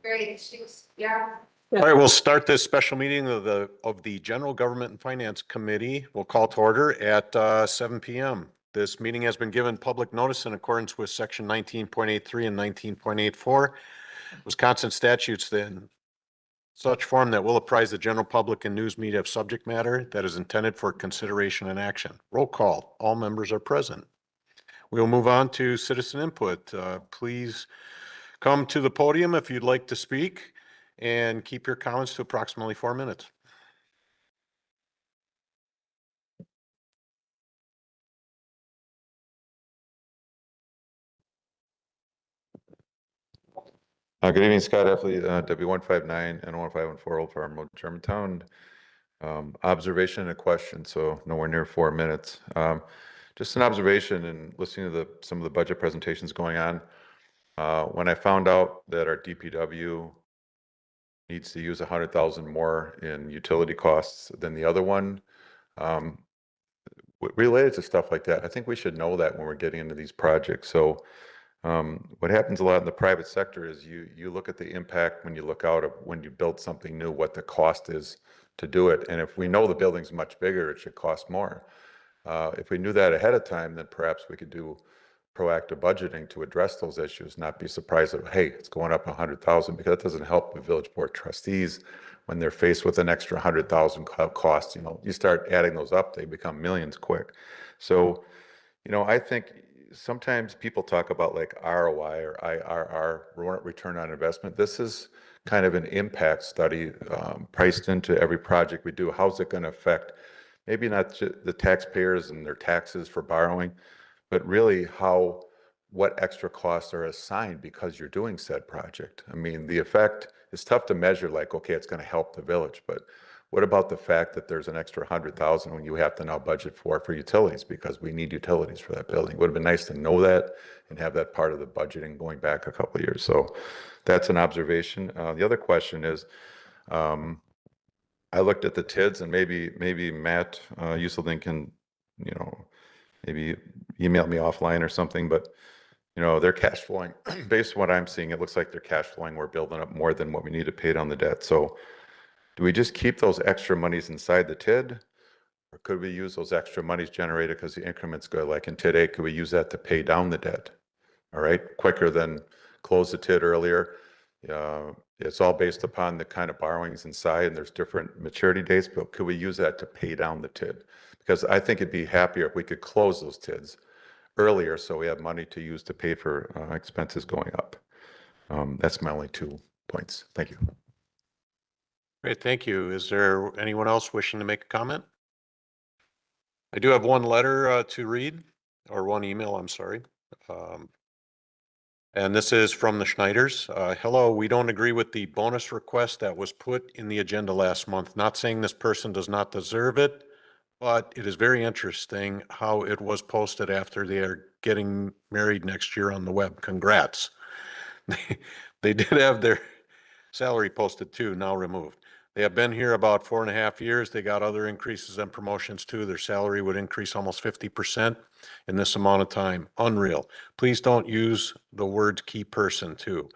Great issues. Yeah. All right, we'll start this special meeting of the General Government and Finance Committee. We'll call to order at 7 p.m. This meeting has been given public notice in accordance with section 19.83 and 19.84 Wisconsin statutes in such form that will apprise the general public and news media of subject matter that is intended for consideration and action. Roll call. All members are present. We will move on to citizen input. Please come to the podium if you'd like to speak and keep your comments to approximately 4 minutes. Good evening, Scott Effley, W159 and 1514 Old Farm Road, Germantown. Observation and a question, so nowhere near 4 minutes. Just an observation and listening to some of the budget presentations going on. When I found out that our DPW needs to use 100,000 more in utility costs than the other one, related to stuff like that, I think we should know that when we're getting into these projects. So what happens a lot in the private sector is you look at the impact when you look out of when you build something new, what the cost is to do it. And if we know the building's much bigger, it should cost more. If we knew that ahead of time, then perhaps we could do proactive budgeting to address those issues, not be surprised that, hey, it's going up 100,000, because that doesn't help the village board trustees when they're faced with an extra 100,000 cost. You start adding those up, they become millions quick. So, I think sometimes people talk about like ROI or IRR, return on investment. This is kind of an impact study priced into every project we do. How's it going to affect maybe not the taxpayers and their taxes for borrowing, but really what extra costs are assigned because you're doing said project. I mean, the effect is tough to measure, like, okay, it's going to help the village, but what about the fact that there's an extra 100,000 when you have to now budget for utilities, because we need utilities for that building? It would have been nice to know that and have that part of the budgeting going back a couple of years. So that's an observation. The other question is, I looked at the TIDs, and maybe Matt Uselding can, maybe email me offline or something, but they're cash flowing. Based on what I'm seeing, it looks like they're cash flowing. We're building up more than what we need to pay down the debt. So do we just keep those extra monies inside the TID, or could we use those extra monies generated because the increments go, like in TID 8, could we use that to pay down the debt? All right, quicker than close the TID earlier. It's all based upon the kind of borrowings inside, and there's different maturity dates, but could we use that to pay down the TID? Because I think it'd be happier if we could close those TIDs earlier so we have money to use to pay for expenses going up. That's my only 2 points. Thank you. Great, thank you. Is there anyone else wishing to make a comment? I do have one letter to read, or one email, I'm sorry. And this is from the Schneiders. Hello, we don't agree with the bonus request that was put in the agenda last month. Not saying this person does not deserve it, but it is very interesting how it was posted after they are getting married next year on the web. Congrats. They did have their salary posted too, now removed. They have been here about 4.5 years. They got other increases and promotions too. Their salary would increase almost 50% in this amount of time. Unreal. Please don't use the word key person too.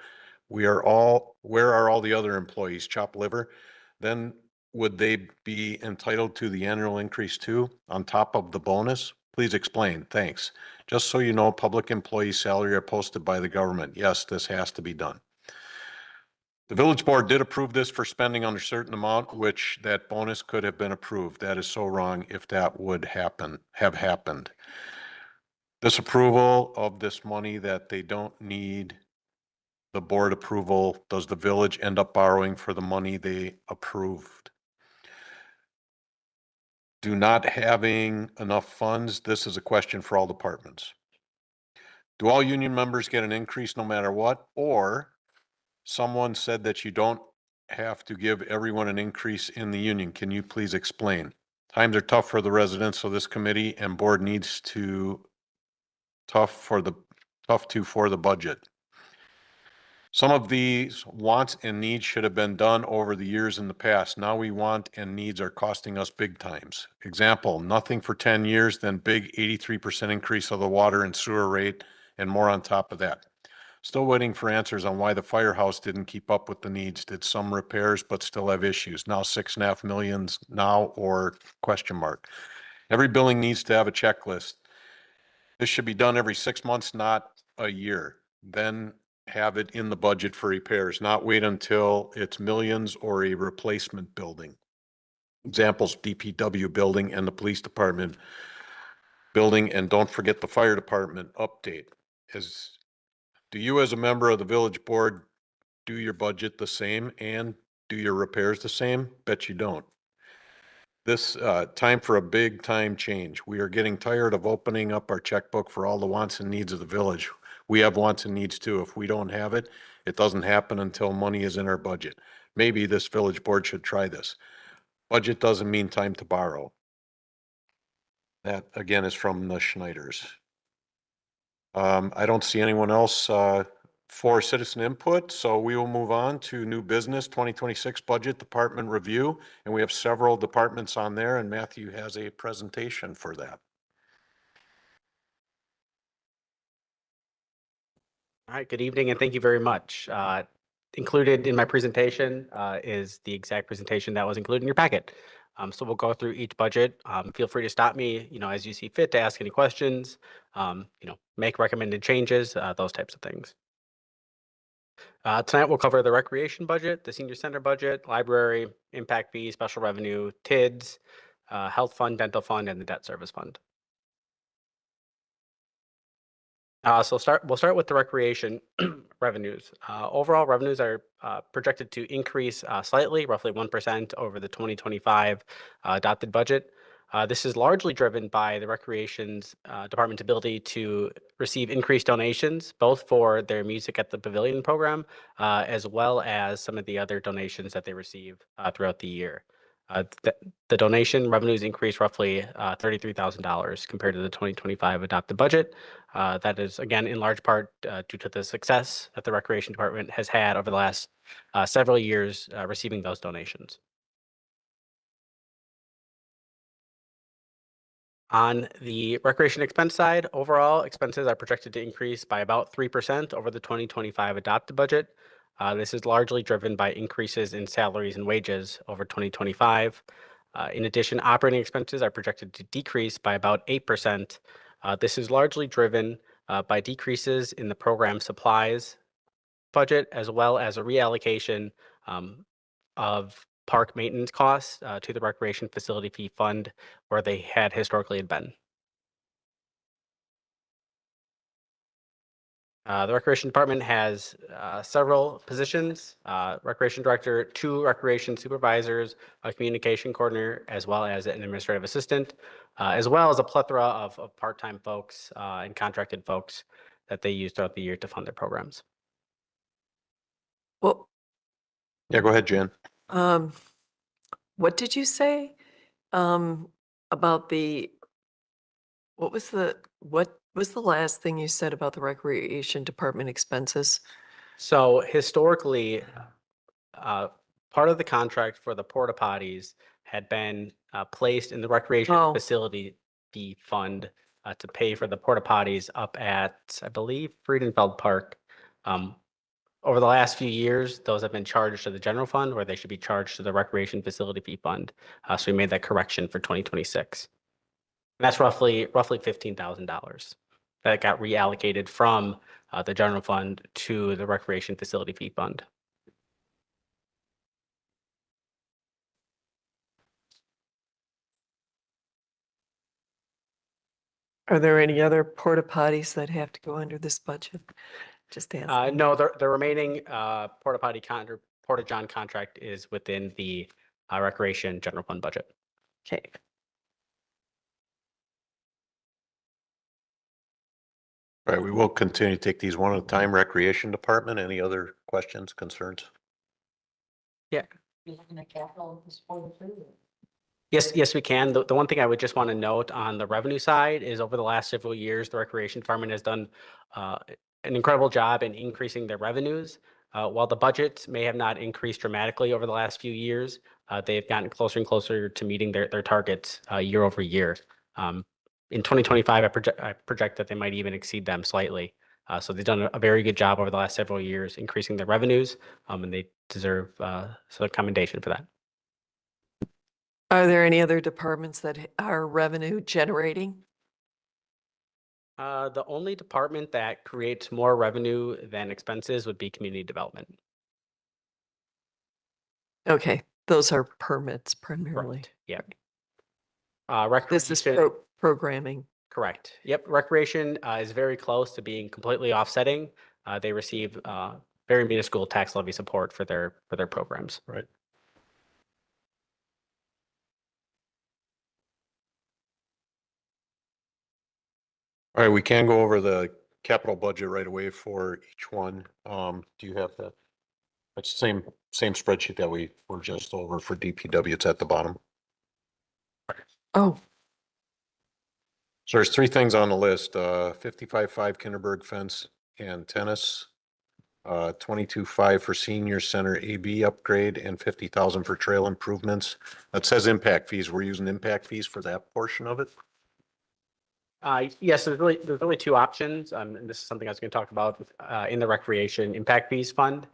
Where are all the other employees? Chopped liver? Then would they be entitled to the annual increase too, on top of the bonus? Please explain. Thanks. Just so you know, public employees' salary are posted by the government. Yes, this has to be done. The village board did approve this for spending under certain amount, which that bonus could have been approved. That is so wrong if that would have happened. This approval of this money that they don't need the board approval, does the village end up borrowing for the money they approved? Do not having enough funds, this is a question for all departments. Do all union members get an increase no matter what? Or someone said that you don't have to give everyone an increase in the union. Can you please explain? Times are tough for the residents, so this committee and board needs to for the budget. Some of these wants and needs should have been done over the years in the past. Now we want and needs are costing us big times. Example, nothing for 10 years, then big 83% increase of the water and sewer rate and more on top of that. Still waiting for answers on why the firehouse didn't keep up with the needs. Did some repairs but still have issues. Now 6.5 millions now or question mark. Every building needs to have a checklist. This should be done every 6 months, not a year. Then have it in the budget for repairs, not wait until it's millions or a replacement building. Examples, DPW building and the police department building, and don't forget the fire department update. Do you as a member of the village board do your budget the same and do your repairs the same? Bet you don't. This time for a big time change. We are getting tired of opening up our checkbook for all the wants and needs of the village. We have wants and needs too. If we don't have it, it doesn't happen until money is in our budget. Maybe this village board should try this. Budget doesn't mean time to borrow. That again is from the Schneiders. I don't see anyone else for citizen input, so we will move on to new business 2026 budget department review, and we have several departments on there, and Matthew has a presentation for that. All right, good evening and thank you very much. Included in my presentation is the exact presentation that was included in your packet. So we'll go through each budget. Feel free to stop me, as you see fit to ask any questions, make recommended changes, those types of things. Tonight we'll cover the recreation budget, the senior center budget, library, impact fee, special revenue, TIDS, health fund, dental fund, and the debt service fund. So we'll start with the recreation revenues. Overall revenues are projected to increase slightly, roughly 1% over the 2025 adopted budget. This is largely driven by the recreation's department's ability to receive increased donations, both for their Music at the Pavilion program, as well as some of the other donations that they receive throughout the year. The donation revenues increased roughly $33,000 compared to the 2025 adopted budget. That is, again, in large part due to the success that the Recreation Department has had over the last several years receiving those donations. On the recreation expense side, overall expenses are projected to increase by about 3% over the 2025 adopted budget. This is largely driven by increases in salaries and wages over 2025. In addition, operating expenses are projected to decrease by about 8%. This is largely driven by decreases in the program supplies budget, as well as a reallocation of park maintenance costs to the recreation facility fee fund where they had historically been. The Recreation Department has several positions, Recreation Director, 2 Recreation Supervisors, a Communication Coordinator, as well as an Administrative Assistant, as well as a plethora of part-time folks and contracted folks that they use throughout the year to fund their programs. Well, Yeah, go ahead, Jen. what did you say about what was the last thing you said about the recreation department expenses? So historically, part of the contract for the porta potties had been placed in the recreation Oh. facility fee fund to pay for the porta potties up at, I believe, Friedenfeld Park. Over the last few years, those have been charged to the general fund, where they should be charged to the recreation facility fee fund. So we made that correction for 2026. And that's roughly $15,000 that got reallocated from the general fund to the recreation facility fee fund. Are there any other porta potties that have to go under this budget? Just asking. No, the remaining porta john contract is within the recreation general fund budget. Okay. All right, we will continue to take these one at a time. Recreation Department, any other questions, concerns? Yeah. You're looking at capital this point too. Yes, we can. The one thing I would just want to note on the revenue side is over the last several years, the Recreation Department has done an incredible job in increasing their revenues. While the budgets may have not increased dramatically over the last few years, they've gotten closer and closer to meeting their targets year over year. In 2025, I project that they might even exceed them slightly. So they've done a very good job over the last several years increasing their revenues, and they deserve some commendation for that. Are there any other departments that are revenue generating? The only department that creates more revenue than expenses would be community development. Okay, those are permits primarily. Correct. Yep. This is Recreation. programming. Correct. Yep. Recreation is very close to being completely offsetting. They receive very minuscule tax levy support for their programs. Right. All right, we can go over the capital budget right away for each one. Do you have that? It's the same spreadsheet that we were just over for DPW. It's at the bottom. Oh, So there's three things on the list, 55.5 Kinderberg fence and tennis, 22.5 for senior center AB upgrade and 50,000 for trail improvements. That says impact fees. We're using impact fees for that portion of it. Yes, there's really two options. And this is something I was going to talk about in the recreation impact fees fund.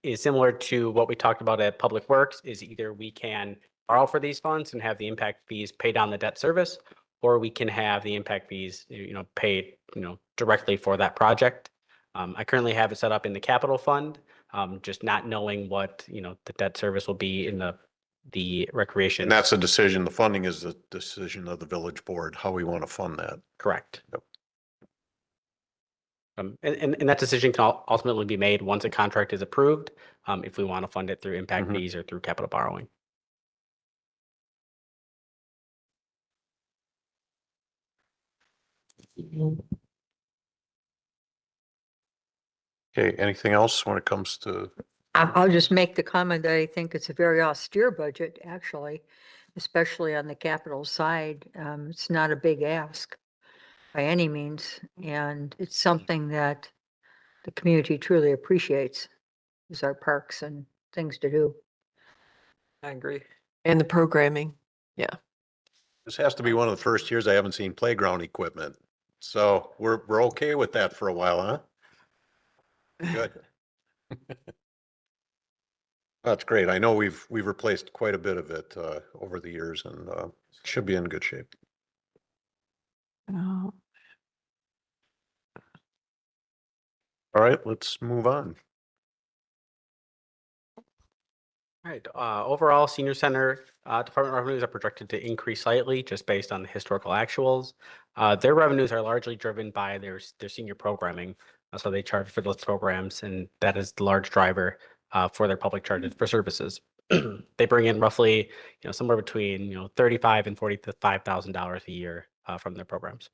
Is similar to what we talked about at Public Works. Is either we can borrow for these funds and have the impact fees pay down the debt service, or we can have the impact fees, paid, directly for that project. I currently have it set up in the capital fund, just not knowing what, the debt service will be in the recreation. And that's a decision, the funding is the decision of the village board, how we want to fund that. Correct. Yep. And that decision can ultimately be made once a contract is approved, if we want to fund it through impact Mhm. fees or through capital borrowing. Okay, anything else when it comes to, I'll just make the comment that I think it's a very austere budget, actually, especially on the capital side. It's not a big ask by any means, and it's something that the community truly appreciates, is our parks and things to do. I agree. And the programming. this has to be one of the first years I haven't seen playground equipment. So we're okay with that for a while, huh? Good. That's great. I know we've replaced quite a bit of it over the years and should be in good shape. Oh, All right, let's move on. All right. Overall, senior center department revenues are projected to increase slightly just based on the historical actuals. Their revenues are largely driven by their senior programming. So they charge for those programs, and that is the large driver for their public charges for services. They bring in roughly, somewhere between, $35,000 and $45,000 a year from their programs.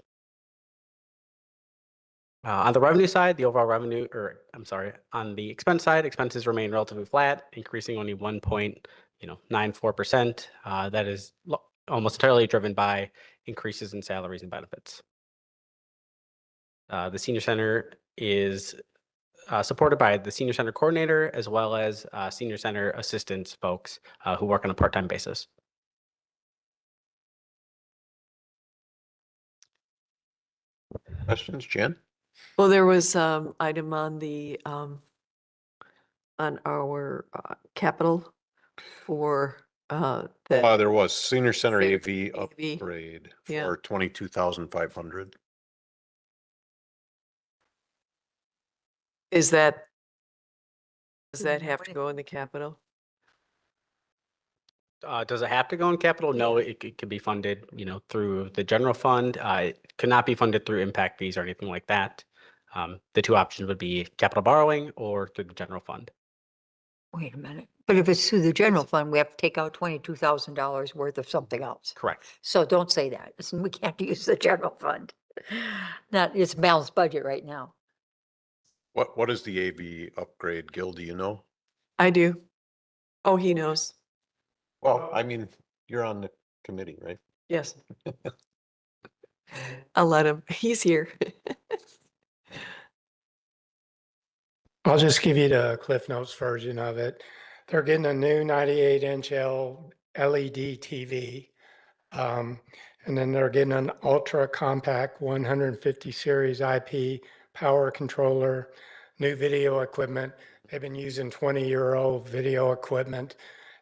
On the revenue side, the overall revenue, on the expense side, expenses remain relatively flat, increasing only 1.94%. That is almost entirely driven by increases in salaries and benefits. The senior center is supported by the senior center coordinator as well as senior center assistants folks who work on a part-time basis. Questions, Jen? well, there was item on the on our capital for that. There was senior center Senior AV AV, upgrade yeah. for 22,500. Does that have to go in the capital? Does it have to go in capital? No, it could be funded, through the general fund. It could not be funded through impact fees or anything like that. The two options would be capital borrowing or through the general fund. Wait a minute. But if it's through the general fund, we have to take out $22,000 worth of something else. Correct. So don't say that. We can't use the general fund. It's a balanced budget right now. What is the AV upgrade, Gil? Do you know? I do. Oh, he knows. Well, I mean, you're on the committee, right? Yes. I'll let him. He's here. I'll just give you the Cliff Notes version of it. They're getting a new 98-inch LED TV. And then they're getting an ultra compact 150 series IP power controller, new video equipment. They've been using 20-year-old video equipment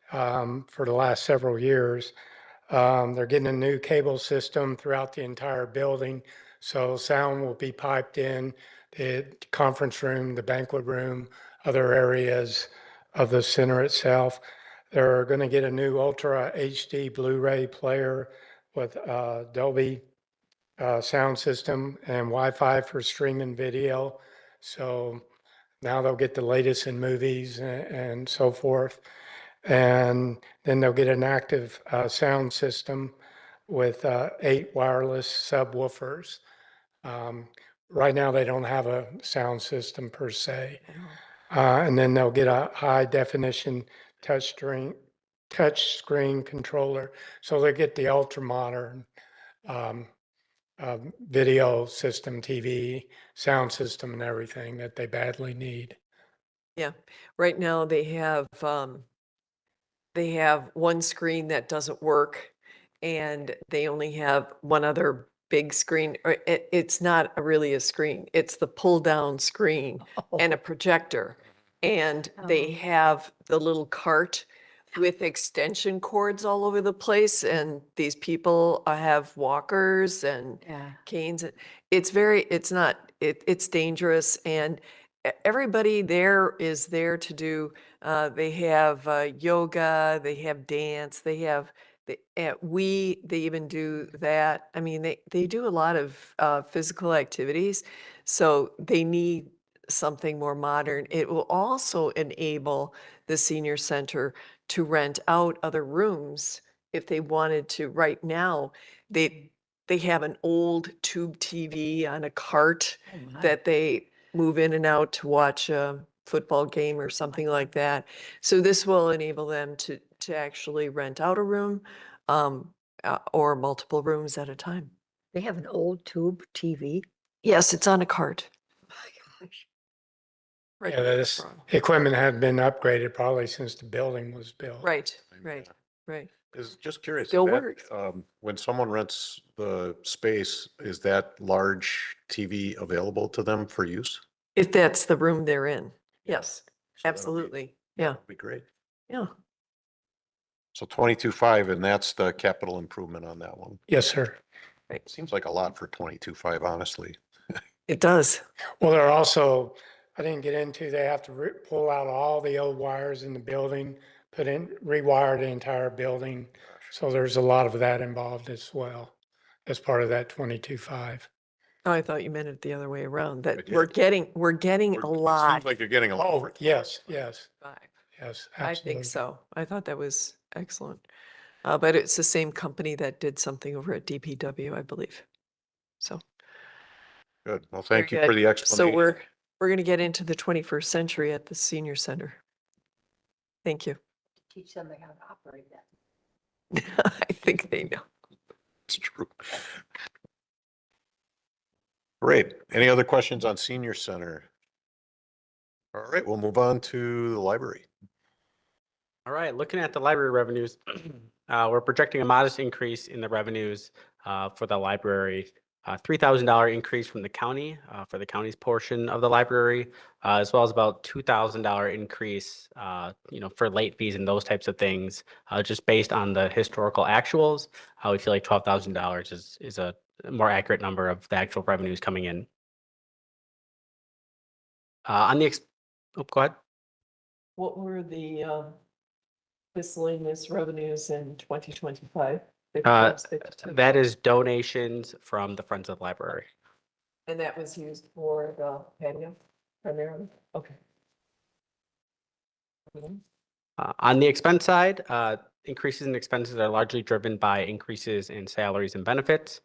for the last several years. They're getting a new cable system throughout the entire building. So sound will be piped in the conference room, the banquet room, other areas of the center itself. They're going to get a new Ultra HD Blu-ray player with Dolby sound system and Wi-Fi for streaming video. So now they'll get the latest in movies and so forth. And then they'll get an active sound system with 8 wireless subwoofers. Right now, they don't have a sound system per se. And then they'll get a high definition touch screen controller. So they get the ultra modern video system, TV, sound system, and everything that they badly need. Yeah, right now they have one screen that doesn't work, and they only have one other big screen. Or it's not really a screen, it's the pull down screen and a projector. And they Oh. have the little cart with extension cords all over the place, and these people have walkers and Yeah. canes. It's dangerous, and everybody there is there to do, they have yoga, they have dance, they have, they even do that. I mean, they do a lot of physical activities, so they need something more modern. It will also enable the senior center to rent out other rooms if they wanted to. Right now, they have an old tube TV on a cart Oh, my. that they move in and out to watch a football game or something like that. So this will enable them to actually rent out a room, or multiple rooms at a time. They have an old tube TV. Yes, it's on a cart. Oh my gosh. Right Yeah, there in the this front. equipment had been upgraded probably since the building was built. Right, right, right. Is just curious, is Still that, works. when someone rents the space, is that large TV available to them for use? If that's the room they're in. Yeah. Yes, So that'll be- absolutely. Yeah, That'd be great. yeah. So 22.5, and that's the capital improvement on that one. Yes, sir. Seems like a lot for 22.5, honestly. It does. Well, they're also, I didn't get into, they have to pull out all the old wires in the building, rewire the entire building. So there's a lot of that involved as well, as part of that 22.5. Oh, I thought you meant it the other way around, that But we're yeah. getting a lot. Seems like you're getting a lot. Oh, for yes, yes, 5. yes, I absolutely. think so. I thought that was excellent. But it's the same company that did something over at DPW, I believe. So. Good. Well, very thank you for good. the So explanation. we're going to get into the 21st century at the senior center. Thank you. Teach somebody how to operate that. I think they know. It's true. Great. Any other questions on senior center? All right, we'll move on to the library. All right, looking at the library revenues, we're projecting a modest increase in the revenues for the library. $3,000 increase from the county for the county's portion of the library, as well as about $2,000 increase, for late fees and those types of things, just based on the historical actuals. We feel like $12,000 is a more accurate number of the actual revenues coming in. On the go ahead. What were the miscellaneous revenues in 2025? That is donations from the Friends of the Library. And that was used for the patio primarily? Okay. On the expense side, increases in expenses are largely driven by increases in salaries and benefits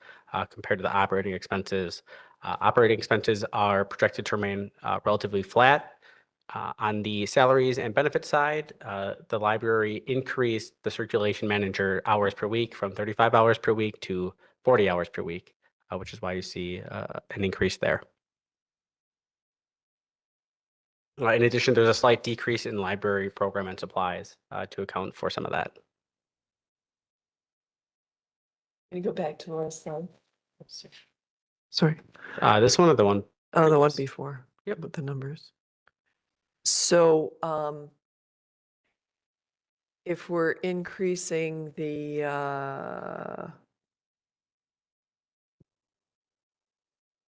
compared to the operating expenses. Operating expenses are projected to remain relatively flat. On the salaries and benefits side, the library increased the circulation manager hours per week from 35 hours per week to 40 hours per week, which is why you see an increase there. In addition, there's a slight decrease in library program and supplies to account for some of that. Can you go back to the last slide? Sorry. This one or the one? Oh, the one previous? before. Yep. With the numbers. So, if we're increasing the,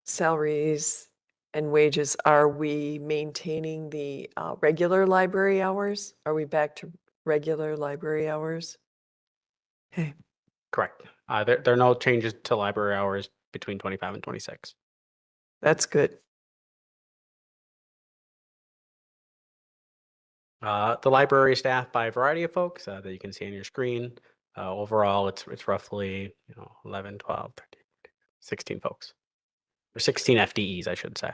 salaries and wages, are we maintaining the, regular library hours? Are we back to regular library hours? Okay, Correct. There are no changes to library hours between 25 and 26. that's good. The library is staffed by a variety of folks that you can see on your screen. Overall, it's roughly 11, 12, 13, 16 folks. Or 16 FDEs, I should say.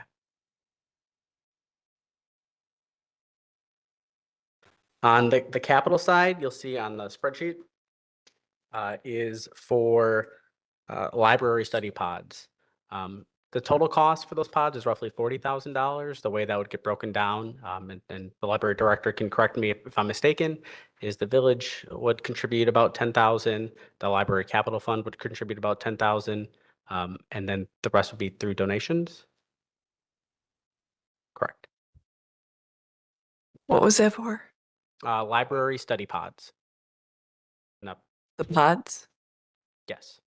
On the capital side, you'll see on the spreadsheet is for library study pods. The total cost for those pods is roughly $40,000. The way that would get broken down, and the library director can correct me if I'm mistaken, is the village would contribute about 10,000. The library capital fund would contribute about 10,000, and then the rest would be through donations. Correct. What was that for? Library study pods. No, The pods? yes.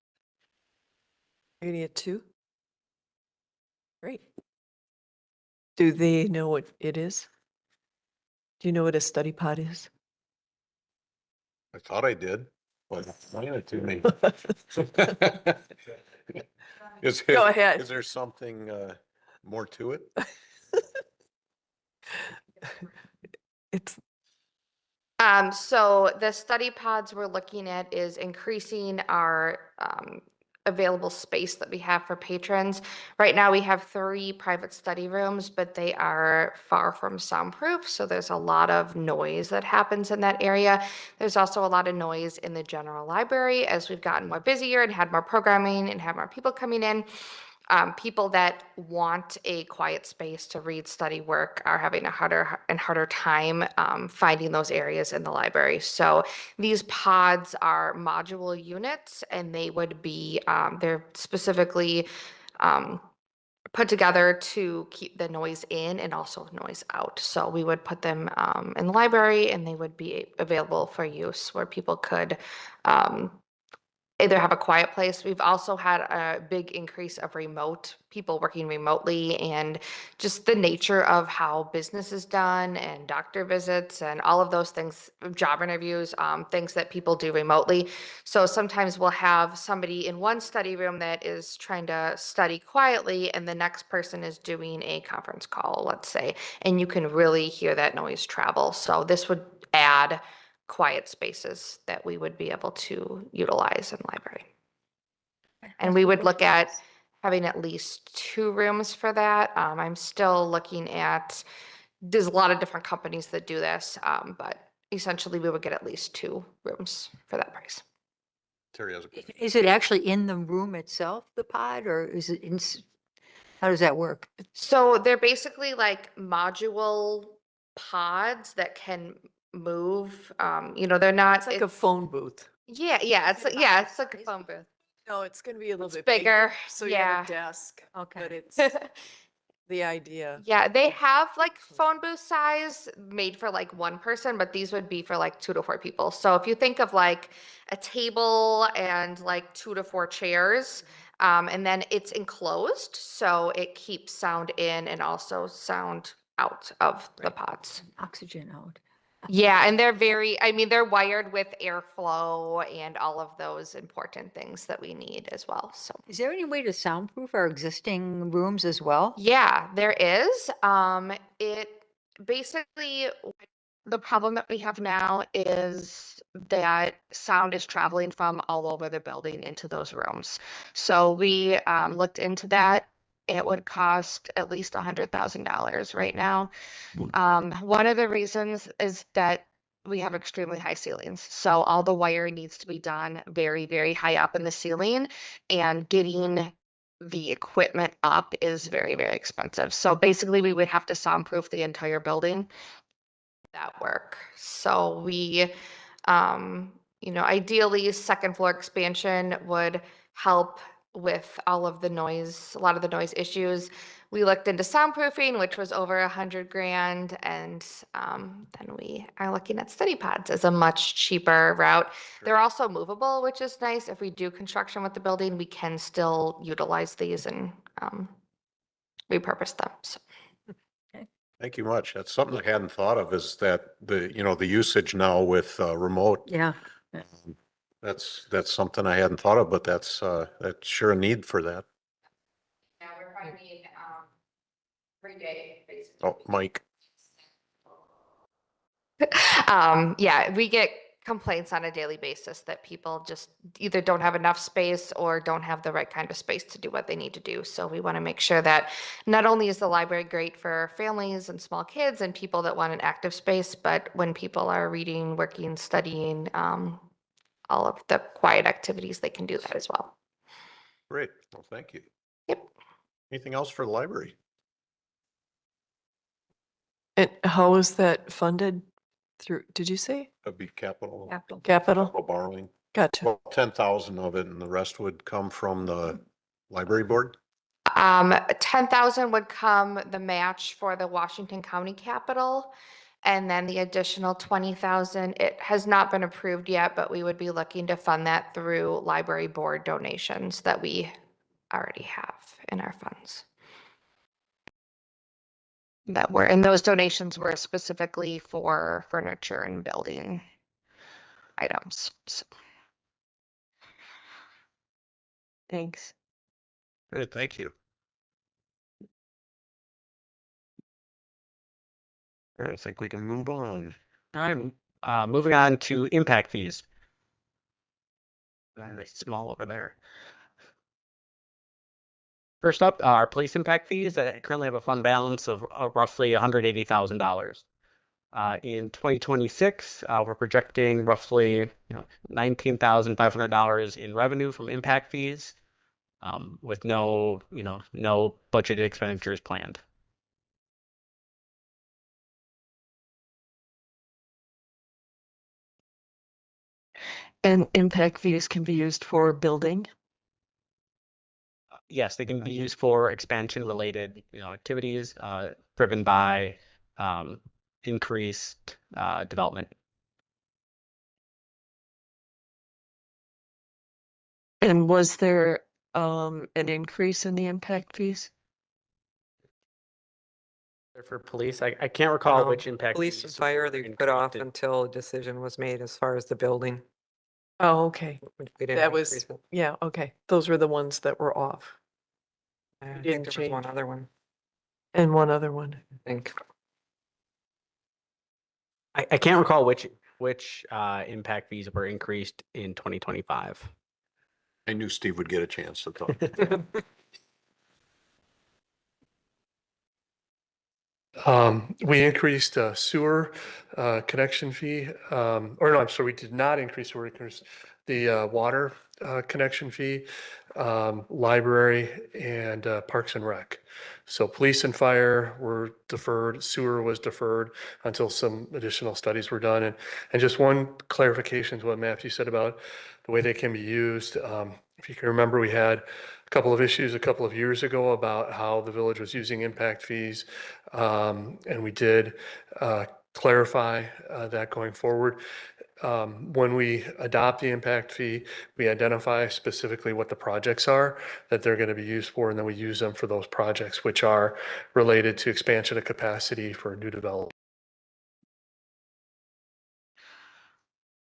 You're gonna get 2? Great. Do they know what it is? Do you know what a study pod is? I thought I did, but explain it to me. Go ahead. Is there something more to it? It's, So the study pods we're looking at is increasing our available space that we have for patrons. Right now, we have 3 private study rooms, but they are far from soundproof, so there's a lot of noise that happens in that area. There's also a lot of noise in the general library as we've gotten more busier and had more programming and had more people coming in. People that want a quiet space to read, study, work are having a harder and harder time finding those areas in the library. So these pods are module units, and they would be, they're specifically put together to keep the noise in and also noise out. So we would put them in the library, and they would be available for use where people could either have a quiet place. We've also had a big increase of remote people working remotely, and just the nature of how business is done and doctor visits and all of those things, job interviews, things that people do remotely. So sometimes we'll have somebody in one study room that is trying to study quietly, and the next person is doing a conference call, let's say, and you can really hear that noise travel. So this would add quiet spaces that we would be able to utilize in the library. And we would look at having at least 2 rooms for that. I'm still looking at, there's a lot of different companies that do this, but essentially we would get at least 2 rooms for that price. Terry has a question. Is it actually in the room itself, the pod, or is it how does that work? So they're basically like module pods that can move. They're not. it's like a phone booth. Yeah, it's like a phone booth. No, it's gonna be a little It's bit bigger, So you have a yeah. desk, but Okay. it's the idea. Yeah, they have like phone booth size made for like 1 person, but these would be for like 2 to 4 people. So if you think of like a table and like 2 to 4 chairs, and then it's enclosed, so it keeps sound in and also sound out of the Right. pods. Oxygen out. Yeah, and they're wired with airflow and all of those important things that we need as well. So Is there any way to soundproof our existing rooms as well? yeah, there is. It basically, the problem that we have now is that sound is traveling from all over the building into those rooms. So we looked into that. It would cost at least $100,000 right now. One of the reasons is that we have extremely high ceilings. So all the wiring needs to be done very, very high up in the ceiling, and getting the equipment up is very, very expensive. So basically, we would have to soundproof the entire building. That work. So we, ideally, second floor expansion would help with all of the noise, a lot of the noise issues. We looked into soundproofing, which was over $100,000, and then we are looking at study pods as a much cheaper route. They're also movable, which is nice. If we do construction with the building, we can still utilize these and repurpose them. So. Thank you much. That's something I hadn't thought of, is that the usage now with remote. Yeah, That's something I hadn't thought of, but that's sure a need for that. Yeah, we're finding 3 day basically. Oh, Mike. Yeah, we get complaints on a daily basis that people just either don't have enough space or don't have the right kind of space to do what they need to do. So we want to make sure that not only is the library great for families and small kids and people that want an active space, but when people are reading, working, studying, all of the quiet activities, they can do that as well. Great. Well, thank you. Yep. Anything else for the library? And how is that funded through, did you say That'd be capital capital? borrowing. Gotcha. Well, 10,000 of it, and the rest would come from the library board. 10,000 would come the match for the Washington County Capital. And then the additional 20,000, it has not been approved yet, but we would be looking to fund that through library board donations that we already have in our funds. And those donations were specifically for furniture and building items. So. Thanks. Good, thank you. I think we can move on. All right, moving on to impact fees. It's small over there. First up, our police impact fees that currently have a fund balance of roughly $180,000. In 2026, we're projecting roughly $19,500 in revenue from impact fees, with no budgeted expenditures planned. And impact fees can be used for building? Yes, they can be used for expansion-related, activities driven by increased development. And was there an increase in the impact fees? For police, I can't recall which impact Police and fees fire, were they put off increased. until a decision was made as far as the building. Oh, okay. We didn't That increase was, it. yeah, okay. Those were the ones that were off. I didn't think there was one change. other one, And one other one. I think. I can't recall which impact fees were increased in 2025. I knew Steve would get a chance to talk. We increased sewer connection fee, or no, I'm sorry, we did not increase sewer, increased the water connection fee, library and Parks and Rec. So police and fire were deferred, sewer was deferred until some additional studies were done. And just one clarification to what Matthew said about the way they can be used. If you can remember, we had a couple of issues a couple of years ago about how the village was using impact fees. And we did clarify that going forward. When we adopt the impact fee, we identify specifically what the projects are that they're going to be used for, and then we use them for those projects which are related to expansion of capacity for new development.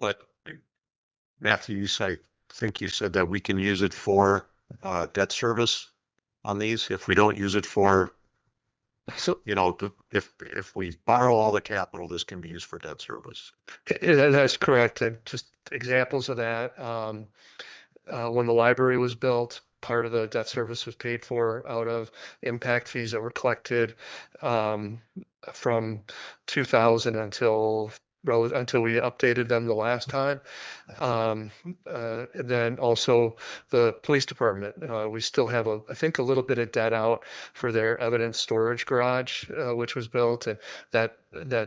But Matthew, I think you said that we can use it for debt service on these. If we don't use it for, So if we borrow all the capital, this can be used for debt service. that's correct. And just examples of that. When the library was built, part of the debt service was paid for out of impact fees that were collected from 2000 until until we updated them the last time. And then also the police department, we still have I think a little bit of debt out for their evidence storage garage, which was built, and that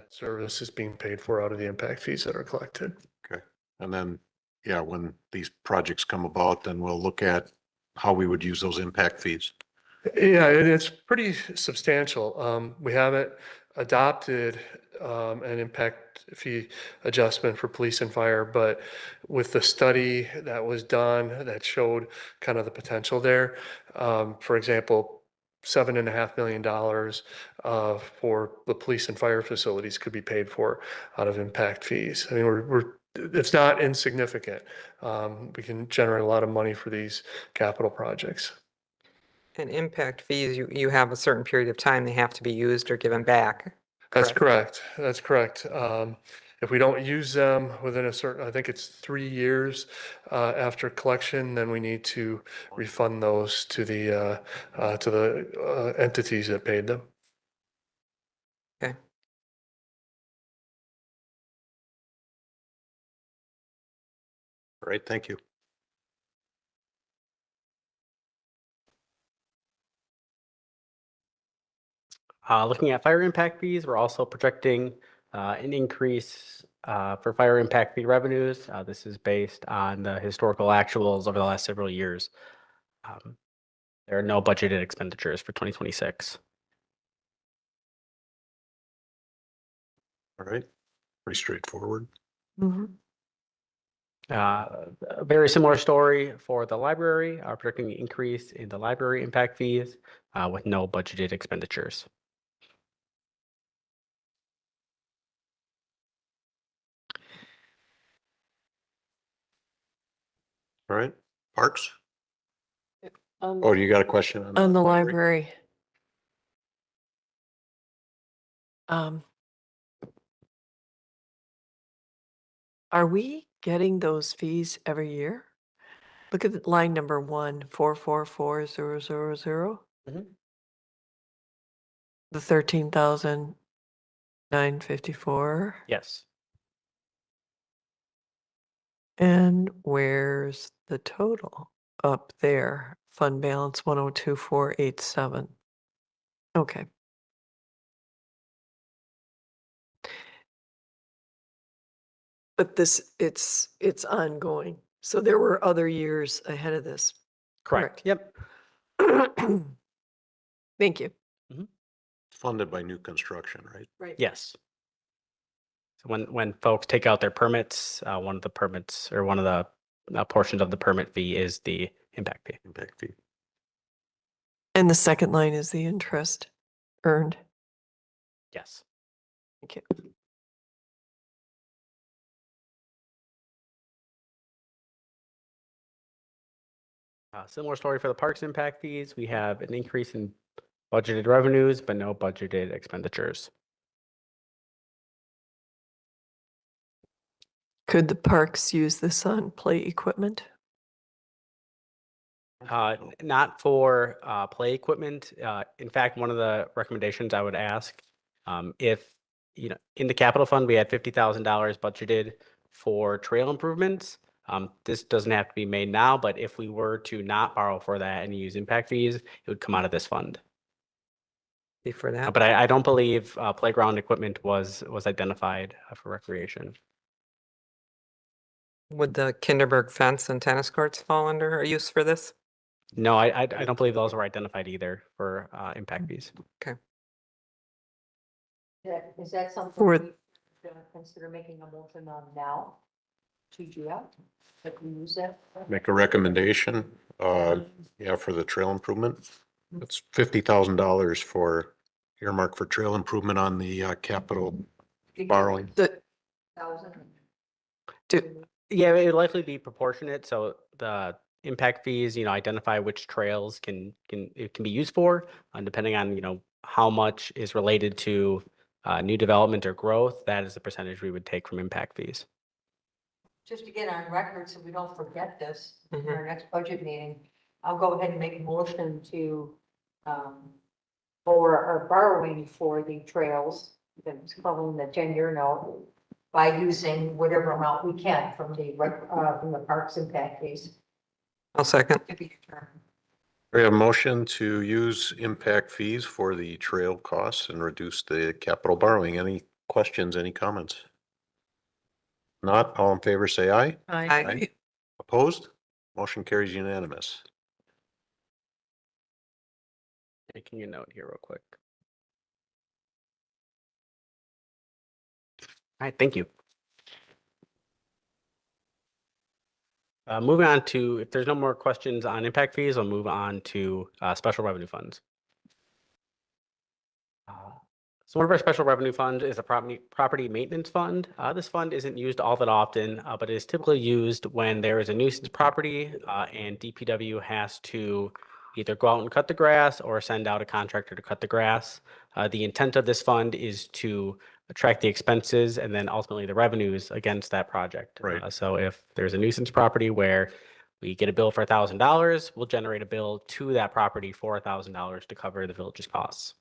Service is being paid for out of the impact fees that are collected. Okay. And then, yeah, when these projects come about, then we'll look at how we would use those impact fees. Yeah, it's pretty substantial. We haven't adopted an impact fee adjustment for police and fire, but with the study that was done that showed kind of the potential there, for example, $7.5 million for the police and fire facilities could be paid for out of impact fees. I mean, it's not insignificant. We can generate a lot of money for these capital projects. And impact fees, you have a certain period of time they have to be used or given back. That's correct. That's correct. If we don't use them within a certain, I think it's 3 years after collection, then we need to refund those to the entities that paid them. Okay. All right, thank you. Looking at fire impact fees, we're also projecting an increase for fire impact fee revenues. This is based on the historical actuals over the last several years. There are no budgeted expenditures for 2026. All right, pretty straightforward. Mhm. A very similar story for the library, projecting an increase in the library impact fees with no budgeted expenditures. All right, parks? On Oh, you got a question on the library. Are we getting those fees every year? Look at line number 1444000. Mhm. The 13,954. Yes. And where's the total? Up there, fund balance 102,487. Okay. But it's ongoing. So there were other years ahead of this. Correct. Yep. Thank you. Funded by new construction, right? Right. Yes. So when folks take out their permits, one of the permits or one of the portions of the permit fee is the impact fee. Impact fee. And the second line is the interest earned. Yes. Thank you. Similar story for the parks impact fees. We have an increase in budgeted revenues, but no budgeted expenditures. Could the parks use this on play equipment? Not for play equipment. In fact, one of the recommendations I would ask, if in the capital fund we had $50,000 budgeted for trail improvements. This doesn't have to be made now, but if we were to not borrow for that and use impact fees, it would come out of this fund. For that. But I don't believe playground equipment was identified for recreation. Would the Kinderberg fence and tennis courts fall under a use for this? No, I don't believe those were identified either for impact fees. Okay. Is that something Or- we consider making a motion on now? To do that? That we use that? Make a recommendation, yeah, for the trail improvement. It's $50,000 for earmark for trail improvement on the capital borrowing. The, Yeah, it would likely be proportionate. So the impact fees, identify which trails it can be used for, depending on how much is related to new development or growth. That is the percentage we would take from impact fees. Just to get on record, so we don't forget this in Mhm. our next budget meeting, I'll go ahead and make a motion to, for our borrowing for the trails, that's following the 10-year note by using whatever amount we can from the parks impact fees. I'll second. We have a motion to use impact fees for the trail costs and reduce the capital borrowing. Any questions, any comments? Not, all in favor, say aye. Aye. Opposed? Motion carries unanimous. Making a note here real quick. All right, thank you. Moving on to, if there's no more questions on impact fees, I'll move on to special revenue funds. So one of our special revenue funds is a property maintenance fund. This fund isn't used all that often, but it is typically used when there is a nuisance property and DPW has to either go out and cut the grass or send out a contractor to cut the grass. The intent of this fund is to track the expenses and then ultimately the revenues against that project. Right. So if there's a nuisance property where we get a bill for $1,000, we'll generate a bill to that property for $1,000 to cover the village's costs.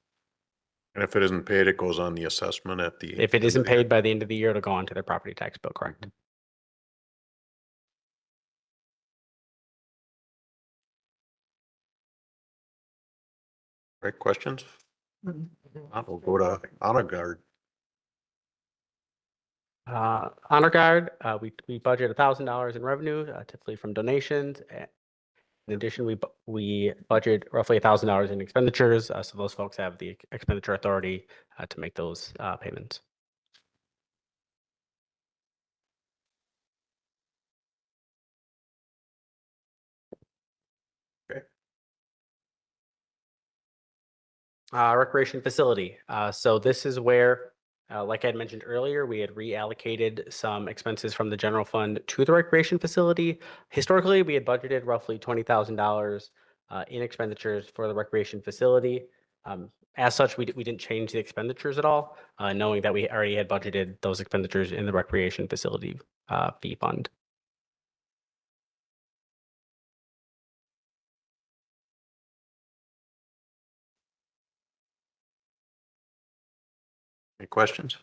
And if it isn't paid, it goes on the assessment at the. If it end of isn't the year. paid by the end of the year, it'll go on to their property tax bill, correct? Right, questions? We'll go to honor guard. Honor Guard, we budget $1,000 in revenue, typically from donations. In addition, we budget roughly $1,000 in expenditures, so those folks have the expenditure authority to make those payments. Okay. Recreation facility. So this is where, like I had mentioned earlier, we had reallocated some expenses from the general fund to the recreation facility. Historically, we had budgeted roughly $20,000 in expenditures for the recreation facility. As such, we didn't change the expenditures at all, knowing that we already had budgeted those expenditures in the recreation facility fee fund. Any questions?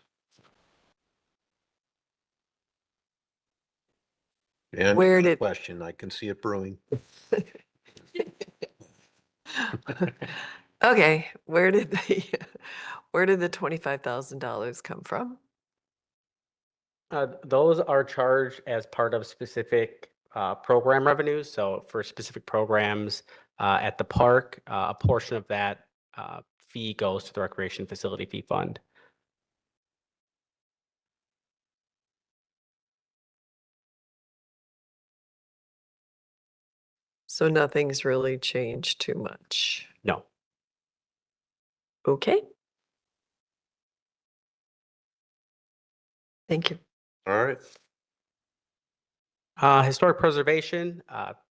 And Where did- question, I can see it brewing. Okay, where did the $25,000 come from? Those are charged as part of specific program revenues. So for specific programs at the park, a portion of that fee goes to the recreation facility fee fund. So nothing's really changed too much. No. Okay. Thank you. All right. Historic preservation.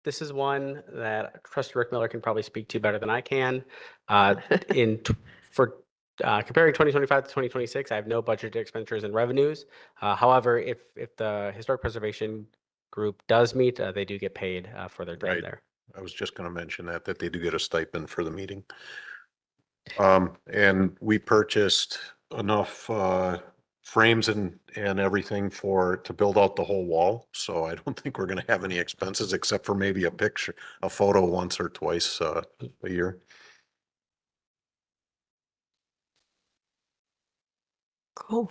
This is one that Trustee Rick Miller can probably speak to better than I can. For comparing 2025 to 2026, I have no budgeted expenditures and revenues. However, if the historic preservation group does meet, they do get paid for their time Right. there. I was just going to mention that they do get a stipend for the meeting. And we purchased enough frames and everything to build out the whole wall. So I don't think we're going to have any expenses except for maybe a photo once or twice a year. Cool.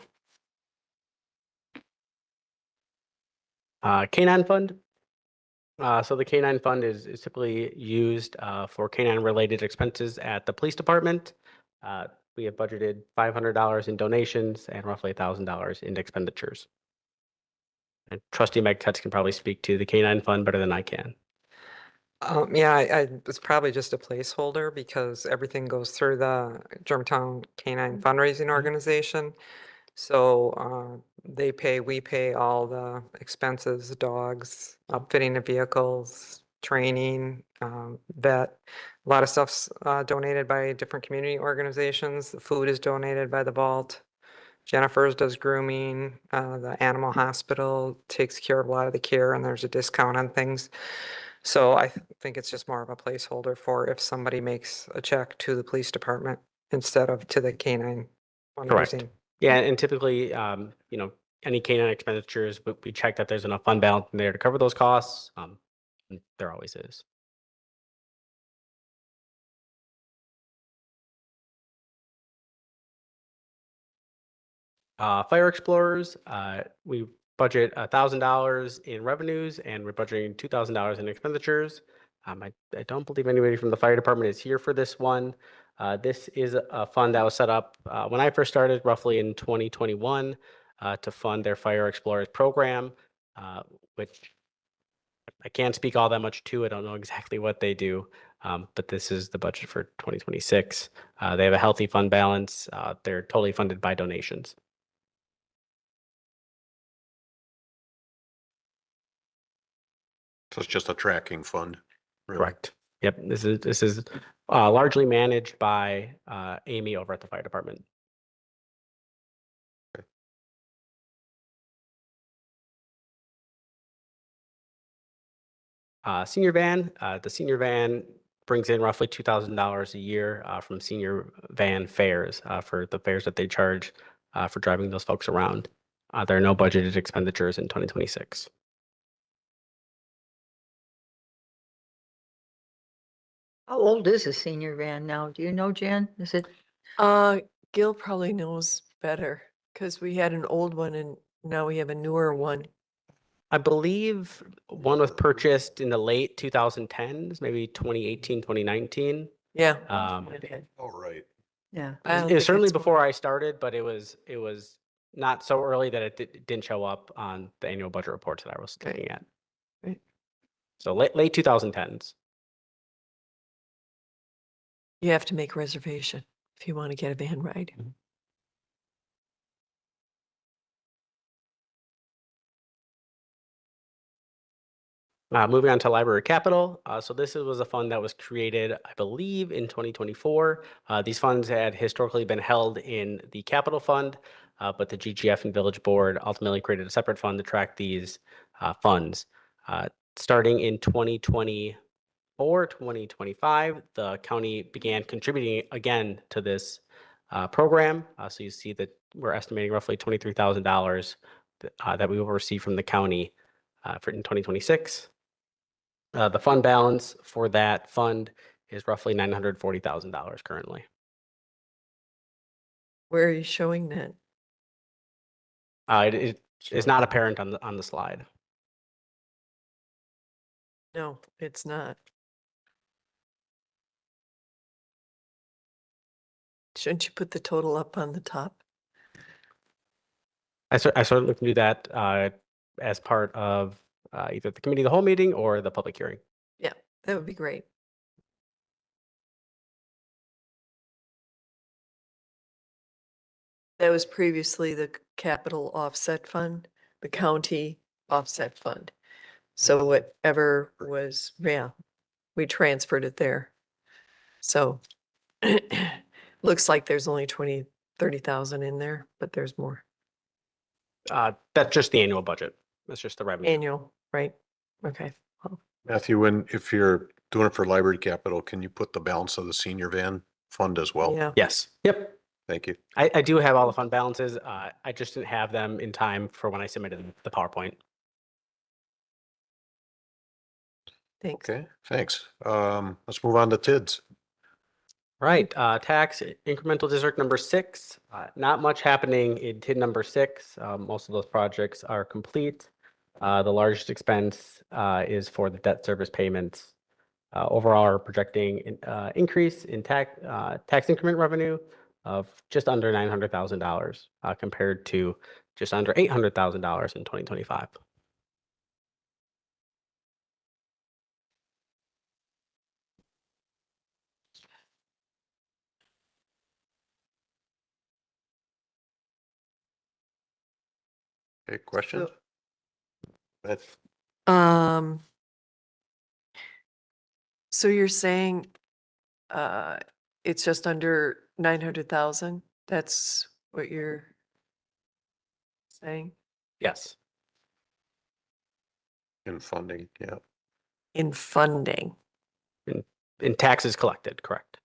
Canine fund. So the canine fund is typically used for canine related expenses at the police department. We have budgeted $500 in donations and roughly $1,000 in expenditures. And Trustee Megtetz can probably speak to the canine fund better than I can. Yeah, it's probably just a placeholder because everything goes through the Germantown Canine Fundraising Organization. So they pay, we pay all the expenses, the dogs, upfitting the vehicles, training, vet. A lot of stuff's donated by different community organizations. The food is donated by the vault. Jennifer's does grooming. The animal hospital takes care of a lot of the care, and there's a discount on things. So I think it's just more of a placeholder for if somebody makes a check to the police department instead of to the canine Correct. fundraising. Yeah, and typically, any canine expenditures, we check that there's enough fund balance in there to cover those costs. And there always is. Fire explorers, we budget $1,000 in revenues and we're budgeting $2,000 in expenditures. I don't believe anybody from the fire department is here for this one. This is a fund that was set up when I first started, roughly in 2021, to fund their fire explorers program, which I can't speak all that much to. I don't know exactly what they do, but this is the budget for 2026. They have a healthy fund balance. They're totally funded by donations. So it's just a tracking fund. really. Correct. Yep. This is largely managed by Amy over at the fire department. Senior van. The senior van brings in roughly $2,000 a year from senior van fares for the fares that they charge for driving those folks around. There are no budgeted expenditures in 2026. How old is a senior van now? Do you know, Jan? Is it, Gil probably knows better because we had an old one and now we have a newer one. I believe one was purchased in the late 2010s, maybe 2018, 2019. Yeah. Oh, right. yeah. I don't It was think certainly it's- before I started, but it was not so early that it didn't show up on the annual budget reports that I was Right. looking at. Right. So late 2010s. You have to make a reservation if you want to get a van ride. Moving on to library capital. So this was a fund that was created, I believe, in 2024. These funds had historically been held in the capital fund, but the GGF and village board ultimately created a separate fund to track these funds. Starting in 2024, 2025, the county began contributing again to this program. So you see that we're estimating roughly $23,000 that we will receive from the county for in 2026. The fund balance for that fund is roughly $940,000 currently. Where are you showing that? It is not apparent on the slide. No, it's not. Shouldn't you put the total up on the top? I certainly can do that as part of either the committee of the whole meeting or the public hearing. Yeah, that would be great. That was previously the capital offset fund, the county offset fund. So whatever was, yeah, we transferred it there. So looks like there's only 30,000 in there, but there's more. That's just the annual budget. That's just the revenue. Annual, right? Okay. Well, Matthew, if you're doing it for library capital, can you put the balance of the senior van fund as well? yeah. Yes. Yep. Thank you. I do have all the fund balances. I just didn't have them in time for when I submitted the PowerPoint. Thanks. Okay, thanks. Let's move on to TIDS. Right, tax incremental district number 6. Not much happening in TID number 6. Most of those projects are complete. The largest expense is for the debt service payments. Overall, we're projecting increase in tax increment revenue of just under $900,000 compared to just under $800,000 in 2025. Okay, questions? That's So you're saying, it's just under 900,000? That's what you're saying Yes. in funding, yeah. in funding, In taxes collected, correct.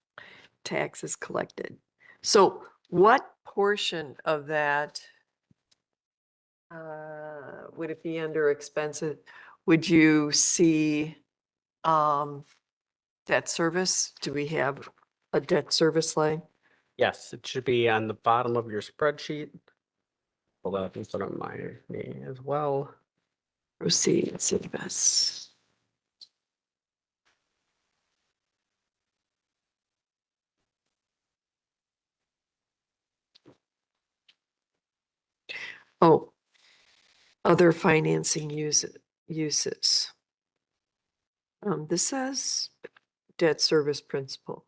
taxes collected. So what portion of that Would it be under expenses? Would you see, debt service? Do we have a debt service line? Yes, it should be on the bottom of your spreadsheet. Hold on, put it on me as well. Proceeds, invest. Oh, other financing uses. This says debt service principal.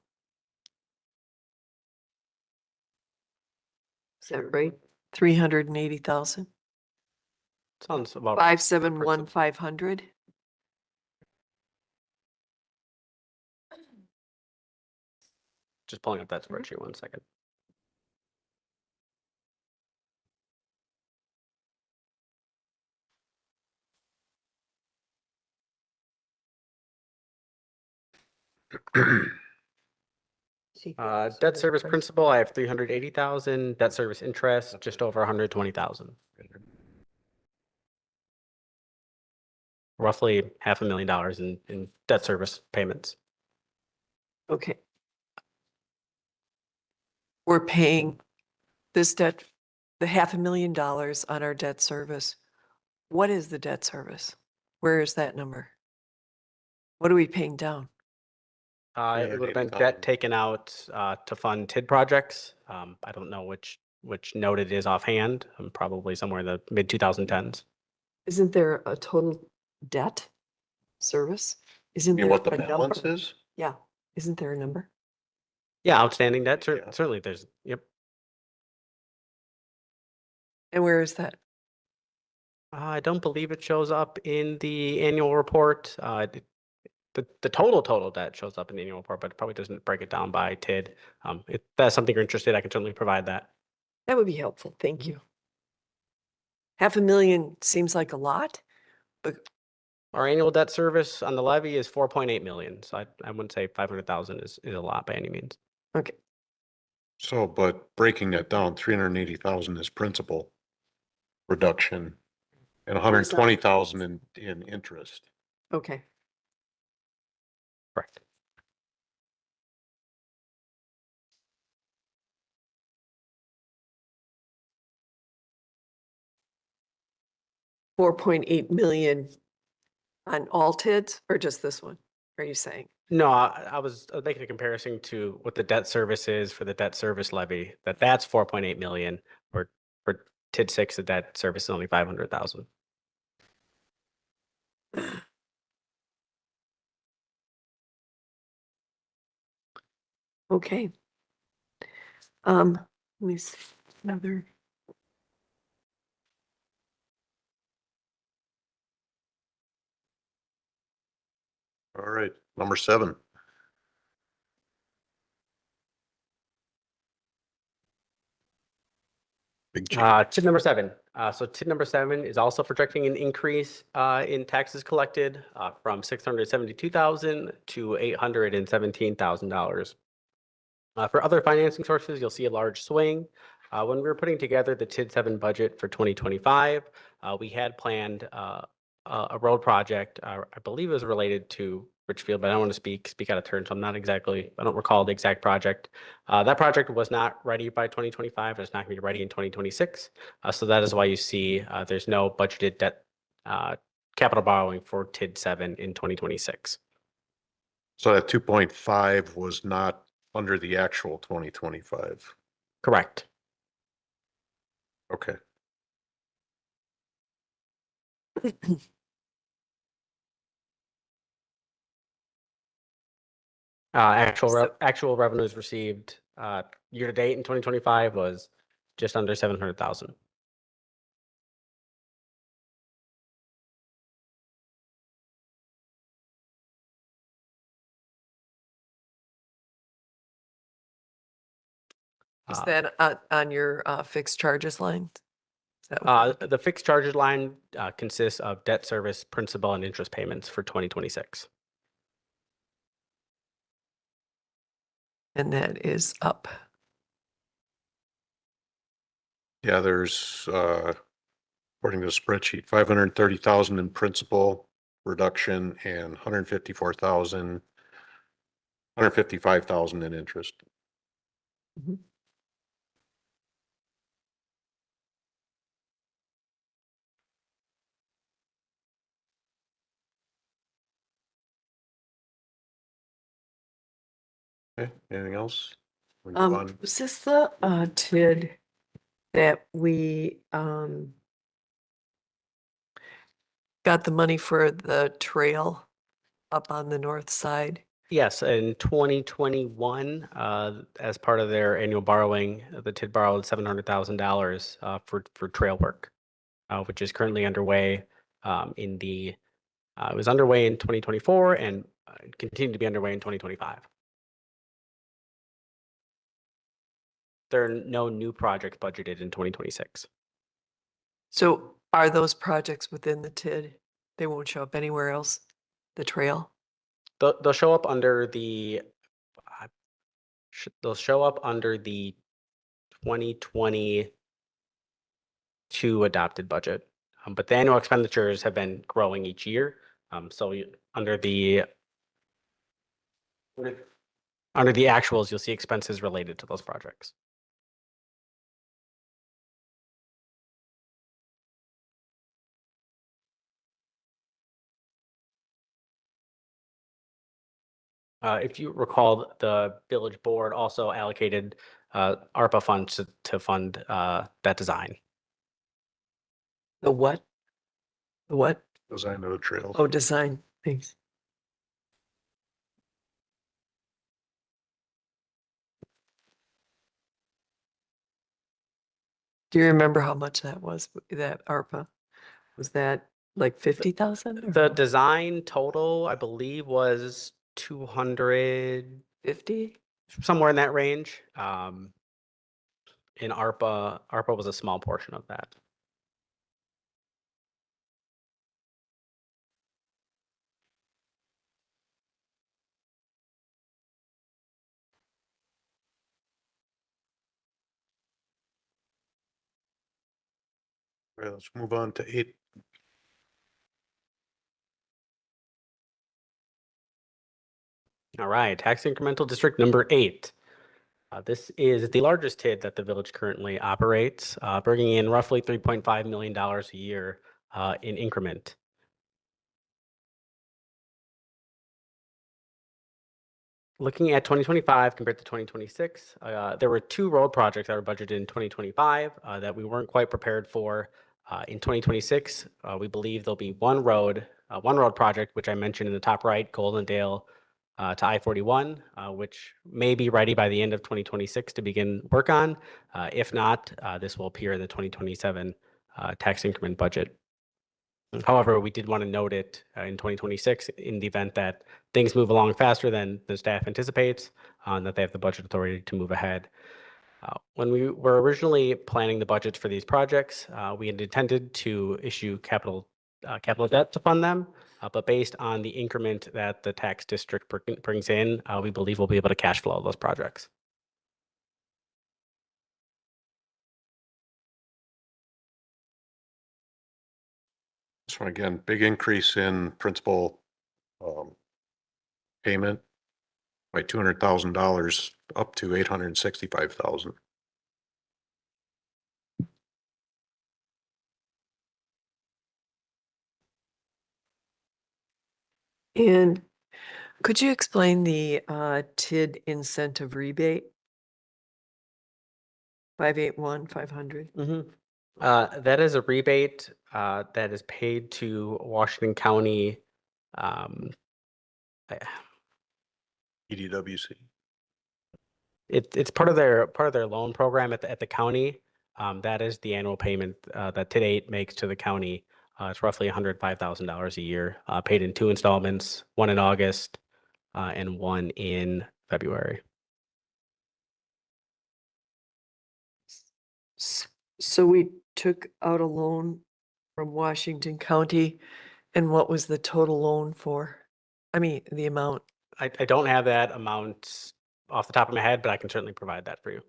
Is that right? 380,000? Sounds about 571,500? just pulling up that spreadsheet 1 second. Debt service principal, I have 380,000. Debt service interest, just over 120,000. Roughly $500,000 in debt service payments. Okay. We're paying this debt, the $500,000 on our debt service. What is the debt service? Where is that number? What are we paying down? It would have been 380,000. debt taken out to fund TID projects. I don't know which note it is offhand. Probably somewhere in the mid 2010s. Isn't there a total debt service? Isn't You there mean what the a number? balance is? Yeah, isn't there a number? Yeah, outstanding debt. Yeah. Certainly, there's. Yep. And where is that? I don't believe it shows up in the annual report. The total debt shows up in the annual report, but it probably doesn't break it down by TID. If that's something you're interested, I can certainly provide that. That would be helpful. Thank you. $500,000 seems like a lot, but Our annual debt service on the levy is 4.8 million. So I wouldn't say 500,000 is a lot by any means. okay. So, but breaking that down, 380,000 is principal reduction and 120,000 in interest. Okay. Correct. $4.8 million on all TIDs or just this one? Are you saying? No, I was making a comparison to what the debt service is for the debt service levy. That's 4.8 million. For TID 6, the debt service is only 500,000. Okay. Let me see another. All right, number 7. Big change. TID number 7. So TID number 7 is also projecting an increase in taxes collected from $672,000 to $817,000. For other financing sources, you'll see a large swing. When we were putting together the TID 7 budget for 2025, we had planned a road project. I believe it was related to Richfield, but I don't want to speak out of turn, so I don't recall the exact project. That project was not ready by 2025. It's not going to be ready in 2026. So that is why you see there's no budgeted debt capital borrowing for TID 7 in 2026. So that 2.5 was not under the actual 2025. Correct. Okay. Actual revenues received year to date in 2025 was just under 700,000. Is that on your fixed charges line? Is that what The fixed charges line consists of debt service, principal, and interest payments for 2026. and that is up. Yeah, there's According to the spreadsheet, 530,000 in principal reduction and 155,000 in interest. Okay, anything else? We move on. Was this the TID that we got the money for the trail up on the north side? Yes, in 2021, as part of their annual borrowing, the TID borrowed $700,000 for trail work, which is currently underway it was underway in 2024 and continued to be underway in 2025. There are no new projects budgeted in 2026. So are those projects within the TID? They won't show up anywhere else, the trail? They'll show up under the they'll show up under the 2022 adopted budget, but the annual expenditures have been growing each year. Under the actuals, you'll see expenses related to those projects. If you recall, the village board also allocated ARPA funds to fund that design. The what? The what? Design of the trail. Oh, design, thanks. Do you remember how much that was, that ARPA? Was that like 50,000? The design total, I believe, was 250, somewhere in that range. And ARPA was a small portion of that. All right, let's move on to 8. All right, tax incremental district number 8. This is the largest TID that the village currently operates, bringing in roughly $3.5 million a year in increment. Looking at 2025 compared to 2026, there were 2 road projects that were budgeted in 2025 that we weren't quite prepared for. In 2026, we believe there'll be one road project, which I mentioned in the top right, Goldendale to I-41, which may be ready by the end of 2026 to begin work on. If not, this will appear in the 2027 tax increment budget. However, we did want to note it in 2026 in the event that things move along faster than the staff anticipates, that they have the budget authority to move ahead. When we were originally planning the budgets for these projects, we had intended to issue capital debt to fund them, but based on the increment that the tax district brings in, we believe we'll be able to cash flow those projects. This one again, big increase in principal payment by $200,000 up to $865,000. And could you explain the TID incentive rebate? 581,500. That is a rebate that is paid to Washington County. EDWC. It's part of their loan program at the county. That is the annual payment that TID 8 makes to the county. It's roughly $105,000 a year, paid in 2 installments, one in August and one in February. So we took out a loan from Washington County, and what was the total loan for? I mean, the amount. I don't have that amount off the top of my head, but I can certainly provide that for you.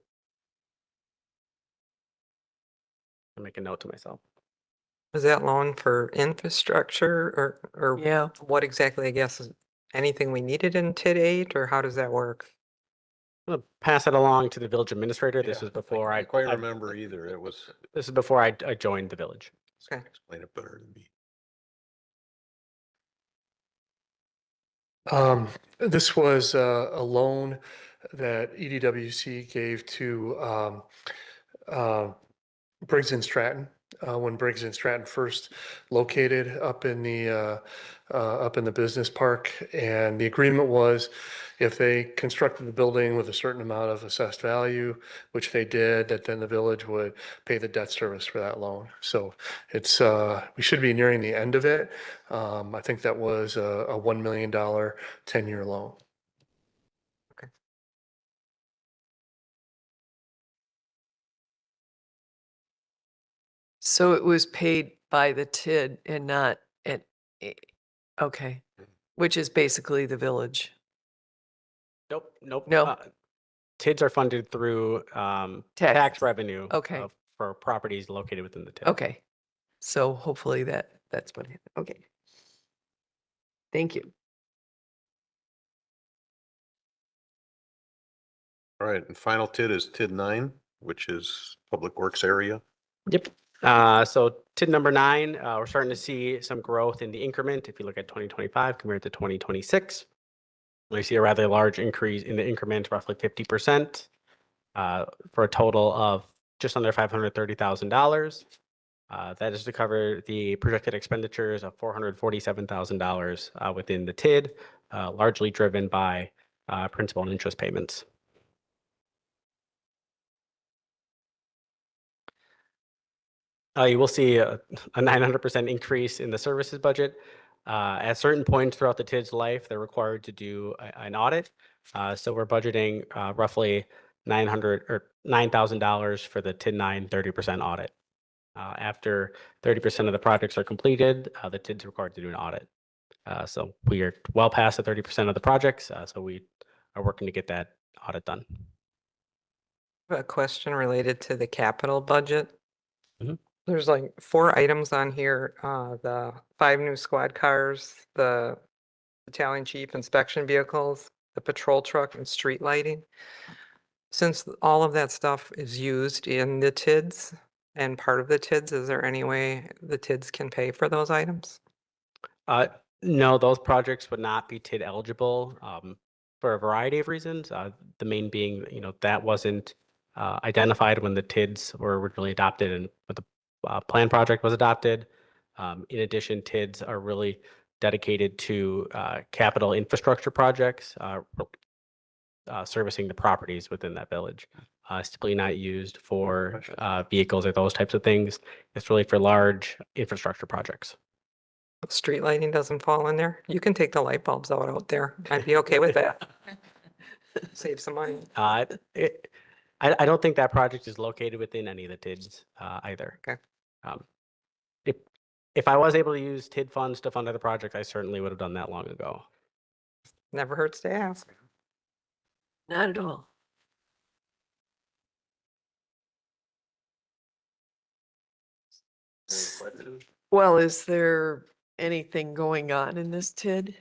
I'll make a note to myself. Is that loan for infrastructure or Yeah. what exactly, I guess, is anything we needed in TID 8 or how does that work? I'm gonna pass it along to the village administrator. This Yeah, was before I quite remember either. It was, This is before I joined the village. Okay. explain it better than me. This was a loan that EDWC gave to Briggs and Stratton when Briggs and Stratton first located up in the business park. And the agreement was if they constructed the building with a certain amount of assessed value, which they did, that then the village would pay the debt service for that loan. So it's we should be nearing the end of it. I think that was a $1 million 10-year loan. So it was paid by the TID and not at, okay, which is basically the village. Nope. No. TIDs are funded through tax Taxes. revenue. Okay. For properties located within the TID. Okay. So hopefully that's what happened. Okay. Thank you. All right, and final TID is TID 9, which is Public Works area. Yep. So TID number 9, we're starting to see some growth in the increment. If you look at 2025 compared to 2026, we see a rather large increase in the increment, roughly 50%, for a total of just under $530,000. That is to cover the projected expenditures of $447,000 within the TID, largely driven by principal and interest payments. You will see a 900% increase in the services budget. At certain points throughout the TID's life, they're required to do an audit. So we're budgeting roughly $9,000 for the TID 9 30% audit. After 30% of the projects are completed, the TID's required to do an audit. So we are well past the 30% of the projects, so we are working to get that audit done. A question related to the capital budget. Mhm. There's like 4 items on here, the 5 new squad cars, the battalion chief inspection vehicles, the patrol truck and street lighting. Since all of that stuff is used in the TIDs and part of the TIDs, is there any way the TIDs can pay for those items? No, those projects would not be TID eligible for a variety of reasons. The main being, that wasn't identified when the TIDs were originally adopted and when the plan project was adopted. In addition, TIDs are really dedicated to capital infrastructure projects, servicing the properties within that village. It's typically not used for vehicles or those types of things. It's really for large infrastructure projects. Street lighting doesn't fall in there? You can take the light bulbs out there. I'd be okay with that. Save some money. I don't think that project is located within any of the TIDs either. Okay. If I was able to use TID funds to fund other projects, I certainly would have done that long ago. Never hurts to ask. Not at all. Well, is there anything going on in this TID?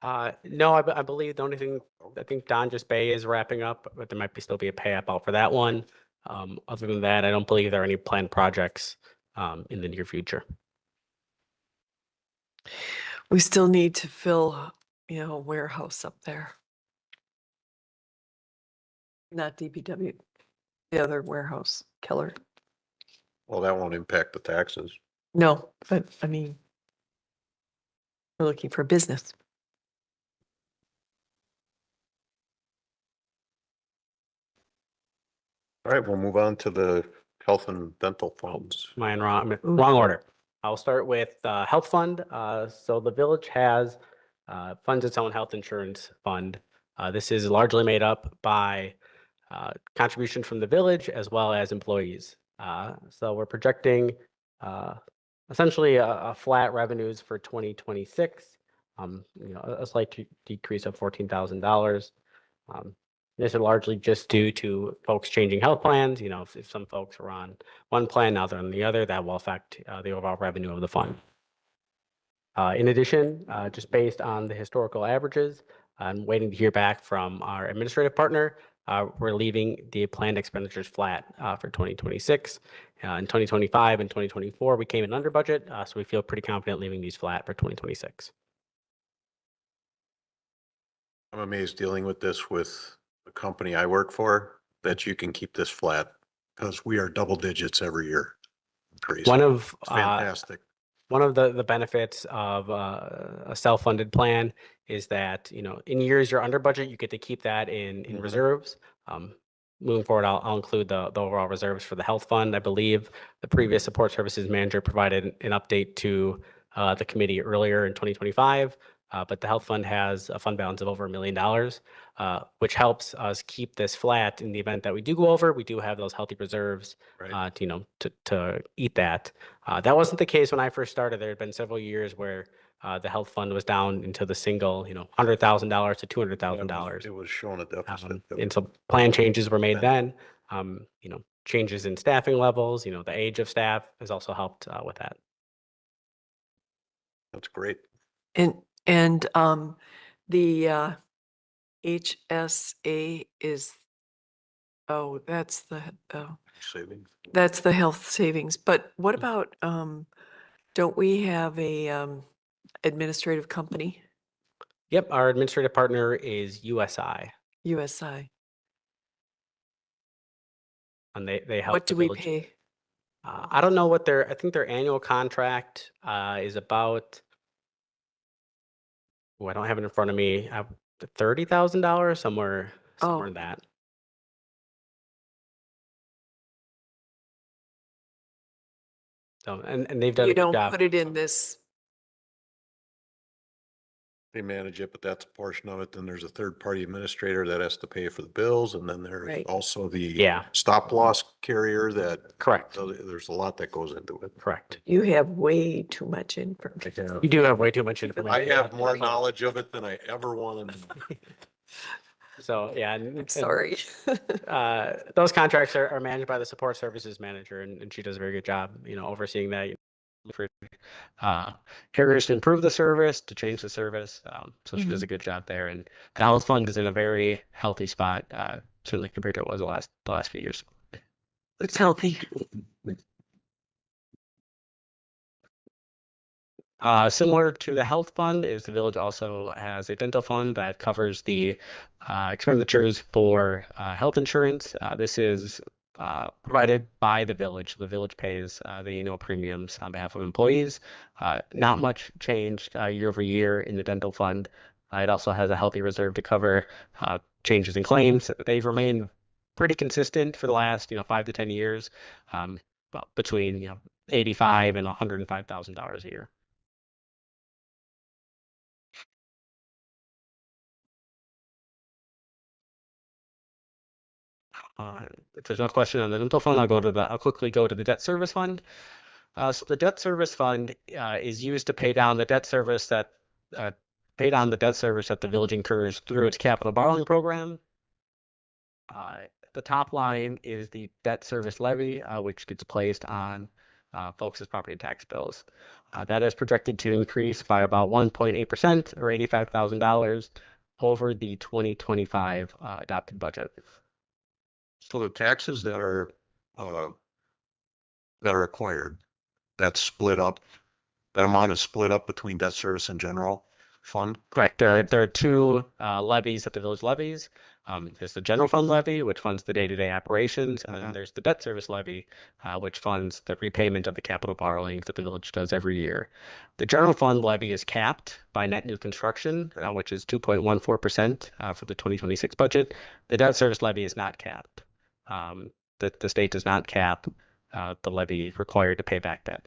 No, I believe the only thing, I think Don Just Bay is wrapping up, but there might still be a pay up out for that one. Other than that, I don't believe there are any planned projects in the near future. We still need to fill, a warehouse up there. Not DPW, the other warehouse, Keller. Well, that won't impact the taxes. No, but I mean, we're looking for business. All right, we'll move on to the health and dental funds. Mine wrong order. I'll start with health fund. So the village has funds its own health insurance fund. This is largely made up by contribution from the village as well as employees. So we're projecting essentially a flat revenues for 2026. A slight decrease of $14,000. This is largely just due to folks changing health plans. You know, if some folks are on one plan, now they're on the other, that will affect the overall revenue of the fund. In addition, just based on the historical averages, I'm waiting to hear back from our administrative partner. We're leaving the planned expenditures flat for 2026. In 2025 and 2024, we came in under budget, so we feel pretty confident leaving these flat for 2026. I'm amazed dealing with this with the company I work for, that you can keep this flat, because we are double digits every year. Crazy. One of It's fantastic. One of the benefits of a self-funded plan is that, you know, in years you're under budget, you get to keep that in Mhm. reserves. Moving forward, I'll include the overall reserves for the health fund. I believe the previous support services manager provided an update to the committee earlier in 2025. But the health fund has a fund balance of over $1 million, which helps us keep this flat in the event that we do go over. We do have those healthy reserves, Right. to, you know, to eat that. That wasn't the case when I first started. There had been several years where the health fund was down into the single, you know, $100,000 to $200,000. It was showing a deficit. And so plan changes were made then. You know, changes in staffing levels, you know, the age of staff has also helped with that. That's great. And the HSA is, oh, that's Savings. that's the health savings. But what about, don't we have a administrative company, Yep, our administrative partner is USI, USI? and they help What the do we village. pay? I don't know what I think their annual contract is about. Oh, I don't have it in front of me. $30,000, somewhere Oh. in that. So, and they've done a You good don't job. put it in this, They manage it, but that's a portion of it. Then there's a third-party administrator that has to pay for the bills, and then there's Right. also the Yeah. stop-loss carrier that, Correct. so there's a lot that goes into it. Correct. you have way too much information. You do have way too much I information. have more knowledge of it than I ever wanted. So, yeah. And Sorry. those contracts are managed by the support services manager, and she does a very good job, you know, overseeing that. For carriers to improve the service, to change the service. So she does a good job there. And the health fund is in a very healthy spot, certainly compared to what it was the last few years. It's healthy. Similar to the health fund is the village also has a dental fund that covers the expenditures for health insurance. This is provided by the village. The village pays the annual premiums on behalf of employees. Not much changed year over year in the dental fund. It also has a healthy reserve to cover changes in claims. They've remained pretty consistent for the last 5 to 10 years, between $85,000 and $105,000 a year. If there's no question on the dental fund, I'll quickly go to the debt service fund. So the debt service fund is used to pay down the debt service that the village incurs through its capital borrowing program. The top line is the debt service levy, which gets placed on folks' property tax bills. That is projected to increase by about 1.8% or $85,000 over the 2025 adopted budget. So the taxes that are acquired, that's split up. That amount is split up between debt service and general fund. Correct. There are two levies that the village levies. There's the general fund levy, which funds the day-to-day operations, and then there's the debt service levy, which funds the repayment of the capital borrowings that the village does every year. The general fund levy is capped by net new construction, which is 2.14% for the 2026 budget. The debt service levy is not capped. The state does not cap the levy required to pay back debt.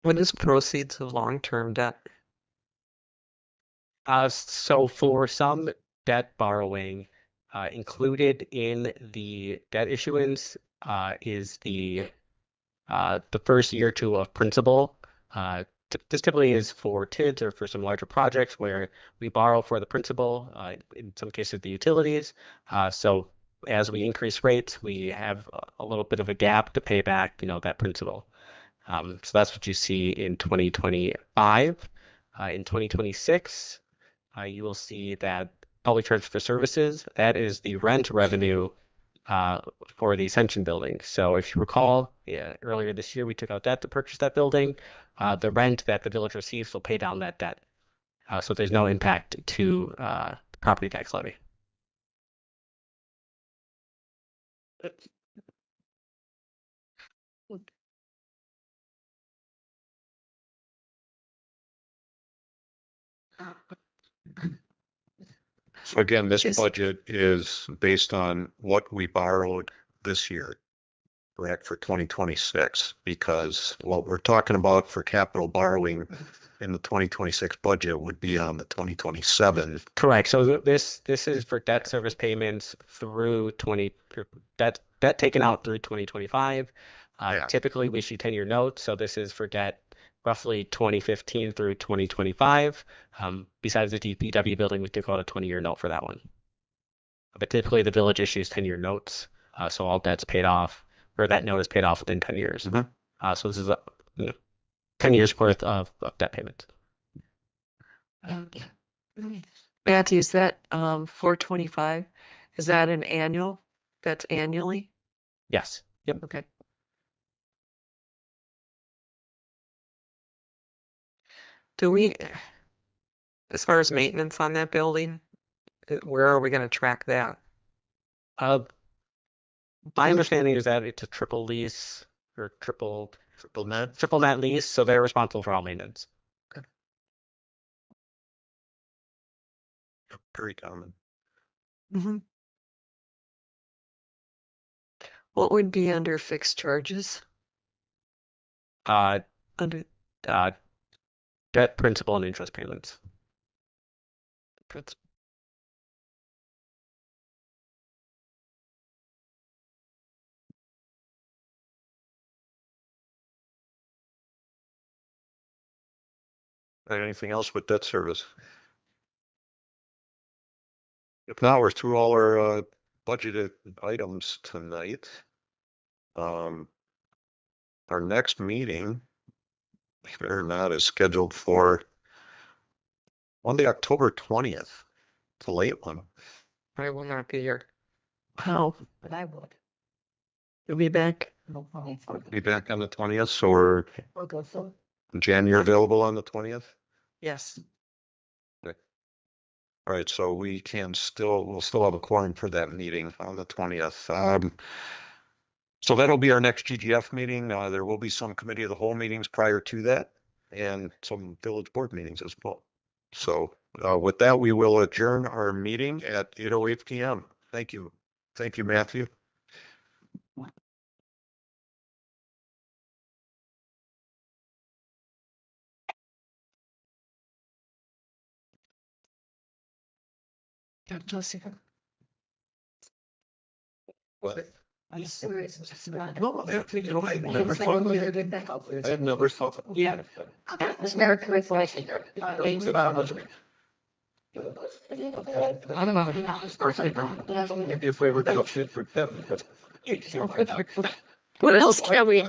What is proceeds of long-term debt? So for some debt borrowing, Included in the debt issuance is the first year or two of principal. This typically is for TIDs or for some larger projects where we borrow for the principal, in some cases the utilities. So as we increase rates, we have a little bit of a gap to pay back, that principal. So that's what you see in 2025. In 2026, you will see that public charge for services, that is the rent revenue for the Ascension building. So if you recall, earlier this year, we took out debt to purchase that building. The rent that the village receives will pay down that debt. So there's no impact to the property tax levy. So again, this Yes. budget is based on what we borrowed this year, correct, for 2026, because what we're talking about for capital borrowing in the 2026 budget would be on the 2027. Correct. So this is for debt service payments through debt taken out through 2025. Yeah. Typically, we issue 10-year notes. So this is for debt roughly 2015 through 2025. Besides the DPW building, we took out a 20-year note for that one. But typically, the village issues 10-year notes. So all debt's paid off, or that note is paid off within 10 years. So this is 10 years worth of debt payments. Matthew, is that 425? Is that an annual? That's annually? Yes. Yep. Okay. Do we, as far as maintenance on that building, where are we going to track that? My understanding is that it's a triple lease or triple net. net lease, so they're responsible for all maintenance. Very common. What would be under fixed charges? Under Under debt, principal, and interest payments. principal. Anything else with debt service? If not, we're through all our budgeted items tonight. Our next meeting, believe it or not, is scheduled for Monday, October 20th. It's a late one. I will not be here. How? But I would. You'll be back? Be back on the 20th, so we're We'll go so. Jan, you're available on the 20th? Yes. All right, so we'll still have a quorum for that meeting on the 20th. So that'll be our next GGF meeting. There will be some committee of the whole meetings prior to that and some village board meetings as well. So with that, we will adjourn our meeting at 8:08 p.m. Thank you. Thank you, Matthew. What? I had never thought. Yeah. It's never correct. If we were to fit for them. What else can we?